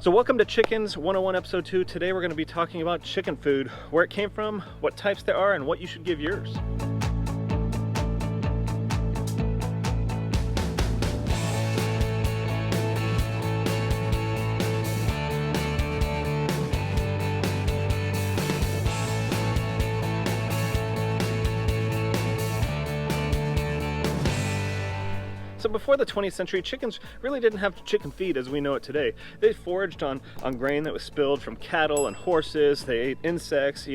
So welcome to Chickens 101 episode 2. Today we're going to be talking about chicken food, where it came from, what types there are, and what you should give yours. So before the 20th century, chickens really didn't have chicken feed as we know it today. They foraged on grain that was spilled from cattle and horses. They ate insects,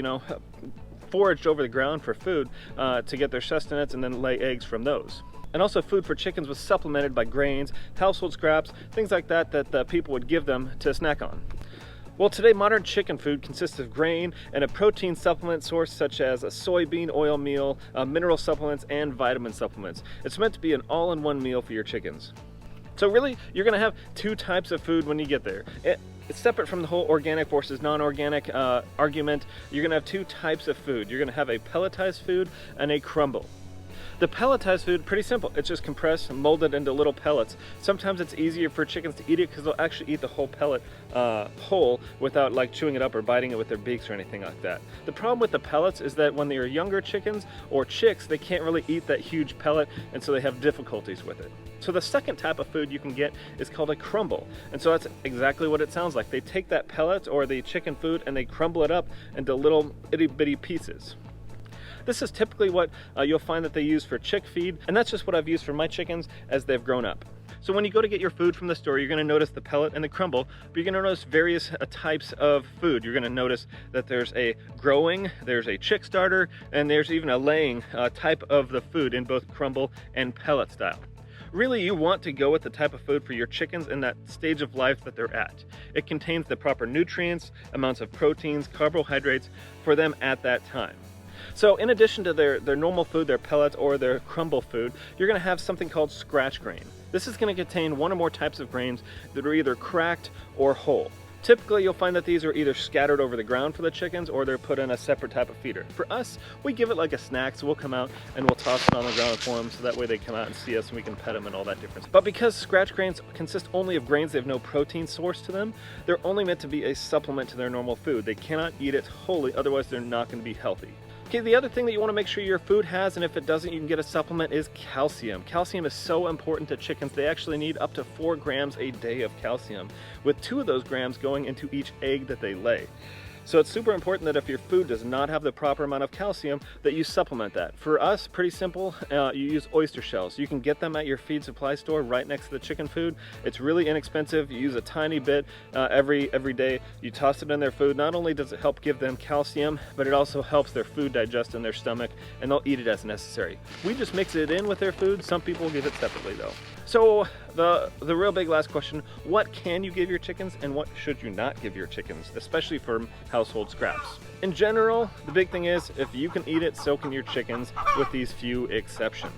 foraged over the ground for food to get their sustenance and then lay eggs from those. And also food for chickens was supplemented by grains, household scraps, things like that people would give them to snack on. Well, today modern chicken food consists of grain and a protein supplement source such as a soybean oil meal, mineral supplements, and vitamin supplements. It's meant to be an all-in-one meal for your chickens. So really, you're going to have two types of food when you get there. It's separate from the whole organic versus non-organic argument. You're going to have two types of food. You're going to have a pelletized food and a crumble. The pelletized food, pretty simple. It's just compressed and molded into little pellets. Sometimes it's easier for chickens to eat it because they'll actually eat the whole pellet whole without like chewing it up or biting it with their beaks or anything like that. The problem with the pellets is that when they are younger chickens or chicks, they can't really eat that huge pellet, and so they have difficulties with it. So the second type of food you can get is called a crumble. And so that's exactly what it sounds like. They take that pellet or the chicken food and they crumble it up into little itty bitty pieces. This is typically what you'll find that they use for chick feed, and that's just what I've used for my chickens as they've grown up. So when you go to get your food from the store, you're going to notice the pellet and the crumble, but you're going to notice various types of food. You're going to notice that there's a growing, there's a chick starter, and there's even a laying type of the food in both crumble and pellet style. Really, you want to go with the type of food for your chickens in that stage of life that they're at. It contains the proper nutrients, amounts of proteins, carbohydrates for them at that time. So in addition to their normal food, their pellet or their crumble food, you're going to have something called scratch grain. This is going to contain one or more types of grains that are either cracked or whole. Typically, you'll find that these are either scattered over the ground for the chickens or they're put in a separate type of feeder. For us, we give it like a snack, so we'll come out and we'll toss it on the ground for them so that way they come out and see us and we can pet them and all that difference. But because scratch grains consist only of grains, they have no protein source to them, they're only meant to be a supplement to their normal food. They cannot eat it wholly, otherwise they're not going to be healthy. Okay, the other thing that you want to make sure your food has, and if it doesn't, you can get a supplement, is calcium. Calcium is so important to chickens. They actually need up to 4 grams a day of calcium, with 2 of those grams going into each egg that they lay. So it's super important that if your food does not have the proper amount of calcium, that you supplement that. For us, pretty simple, you use oyster shells. You can get them at your feed supply store right next to the chicken food. It's really inexpensive. You use a tiny bit every day. You toss it in their food. Not only does it help give them calcium, but it also helps their food digest in their stomach, and they'll eat it as necessary. We just mix it in with their food. Some people give it separately though. So the real big last question, what can you give your chickens and what should you not give your chickens, especially for household scraps? In general, the big thing is if you can eat it, so can your chickens, with these few exceptions.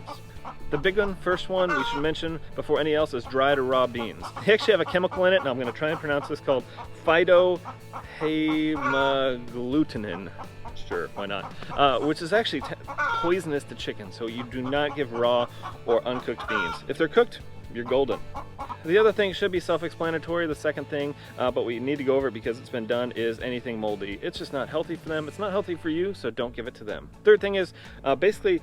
The big one, first one we should mention before any else, is dried or raw beans. They actually have a chemical in it, and I'm going to try and pronounce this, called phytohemagglutinin. Sure, why not? Which is actually poisonous to chickens, so you do not give raw or uncooked beans. If they're cooked, you're golden. The other thing should be self-explanatory. The second thing, but we need to go over it because it's been done, is anything moldy. It's just not healthy for them. It's not healthy for you, so don't give it to them. Third thing is basically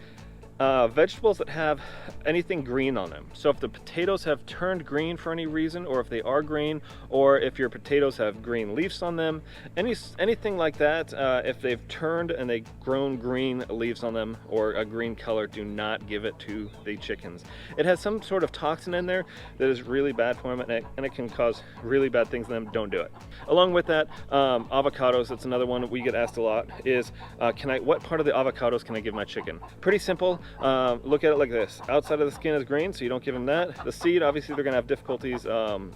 vegetables that have anything green on them. So if the potatoes have turned green for any reason, or if they are green, or if your potatoes have green leaves on them, anything like that, if they've turned and they've grown green leaves on them or a green color, do not give it to the chickens. It has some sort of toxin in there that is really bad for them, and it can cause really bad things to them. Don't do it. Along with that, avocados, that's another one we get asked a lot, is what part of the avocados can I give my chicken? Pretty simple. Look at it like this. Outside of the skin is green, so you don't give them that. The seed, obviously they're going to have difficulties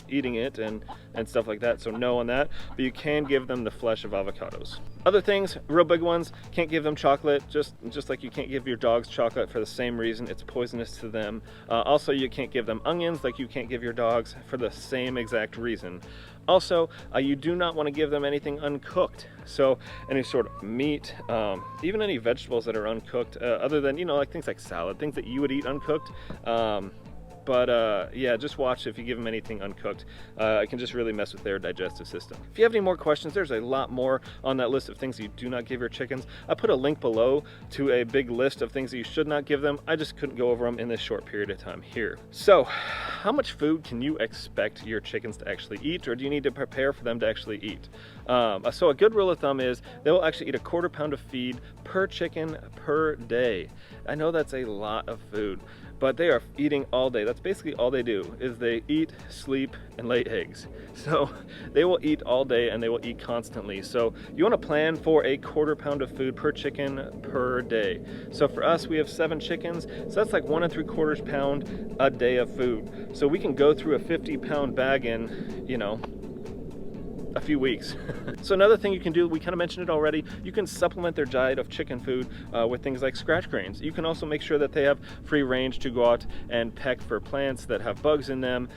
eating it and stuff like that, so no on that. But you can give them the flesh of avocados. Other things, real big ones, can't give them chocolate, just like you can't give your dogs chocolate for the same reason. It's poisonous to them. Also, you can't give them onions like you can't give your dogs for the same exact reason. Also, you do not want to give them anything uncooked. So any sort of meat, even any vegetables that are uncooked, other than, like things like salad, things that you would eat uncooked, But yeah, just watch if you give them anything uncooked. It can just really mess with their digestive system. If you have any more questions, there's a lot more on that list of things you do not give your chickens. I put a link below to a big list of things that you should not give them. I just couldn't go over them in this short period of time here. So, how much food can you expect your chickens to actually eat, or do you need to prepare for them to actually eat? So a good rule of thumb is they will actually eat a 1/4 pound of feed per chicken per day. I know that's a lot of food, but they are eating all day. That's basically all they do, is they eat, sleep, and lay eggs. So they will eat all day and they will eat constantly. So you want to plan for a 1/4 pound of food per chicken per day. So for us, we have 7 chickens, so that's like 1 3/4 pound a day of food. So we can go through a 50-pound bag in, you know, a few weeks. So another thing you can do, we kind of mentioned it already, you can supplement their diet of chicken food with things like scratch grains. You can also make sure that they have free range to go out and peck for plants that have bugs in them,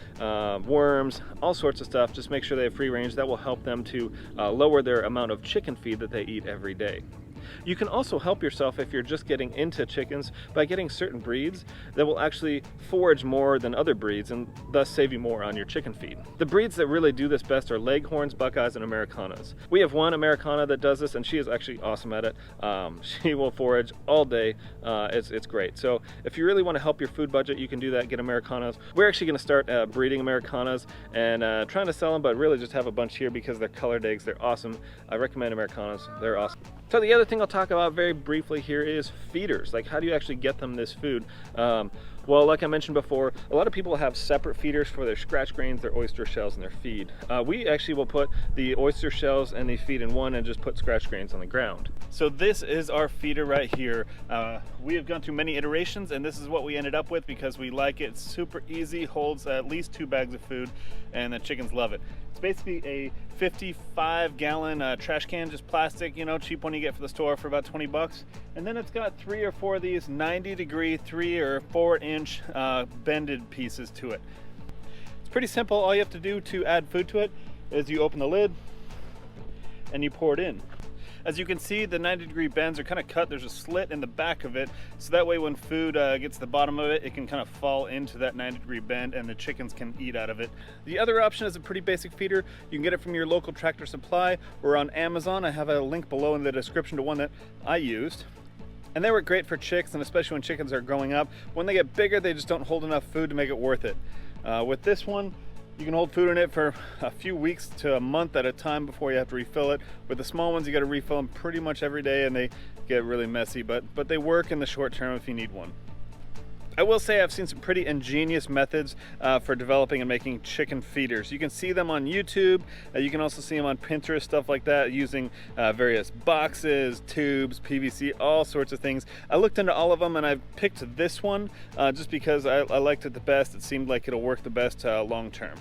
worms, all sorts of stuff. Just make sure they have free range. That will help them to lower their amount of chicken feed that they eat every day. You can also help yourself if you're just getting into chickens by getting certain breeds that will actually forage more than other breeds and thus save you more on your chicken feed. The breeds that really do this best are Leghorns, Buckeyes, and Americanas. We have one Americana that does this, and she is actually awesome at it. She will forage all day. It's great. So if you really want to help your food budget, you can do that, get Americanas. We're actually going to start breeding Americanas and trying to sell them, but really just have a bunch here because they're colored eggs. They're awesome. I recommend Americanas. They're awesome. So the other thing I'll talk about very briefly here is feeders. Like, how do you actually get them this food? Well, like I mentioned before, a lot of people have separate feeders for their scratch grains, their oyster shells, and their feed. We actually will put the oyster shells and the feed in one and just put scratch grains on the ground. So this is our feeder right here. We have gone through many iterations, and this is what we ended up with because we like it. It's super easy, holds at least 2 bags of food, and the chickens love it. It's basically a 55-gallon trash can, just plastic, you know, cheap one you get for the store for about 20 bucks. And then it's got 3 or 4 of these 90-degree, 3 or 4-inch bended pieces to it. It's pretty simple. All you have to do to add food to it is you open the lid and you pour it in. As you can see, the 90-degree bends are kind of cut. There's a slit in the back of it, so that way when food gets to the bottom of it, it can kind of fall into that 90-degree bend and the chickens can eat out of it. The other option is a pretty basic feeder. You can get it from your local Tractor Supply or on Amazon. I have a link below in the description to one that I used. And they work great for chicks, and especially when chickens are growing up. When they get bigger, they just don't hold enough food to make it worth it. With this one, you can hold food in it for a few weeks to a month at a time before you have to refill it. With the small ones, you got to refill them pretty much every day, and they get really messy, but they work in the short term if you need one. I will say I've seen some pretty ingenious methods for developing and making chicken feeders. You can see them on YouTube. You can also see them on Pinterest, stuff like that, using various boxes, tubes, PVC, all sorts of things. I looked into all of them and I've picked this one just because I liked it the best. It seemed like it'll work the best long term.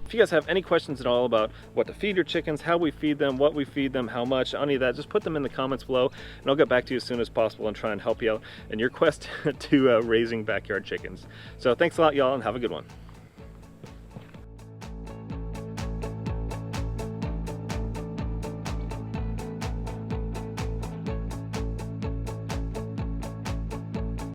If you guys have any questions at all about what to feed your chickens, how we feed them, what we feed them, how much, any of that, just put them in the comments below and I'll get back to you as soon as possible and try and help you out in your quest to raising backyard chickens. So thanks a lot, y'all, and have a good one.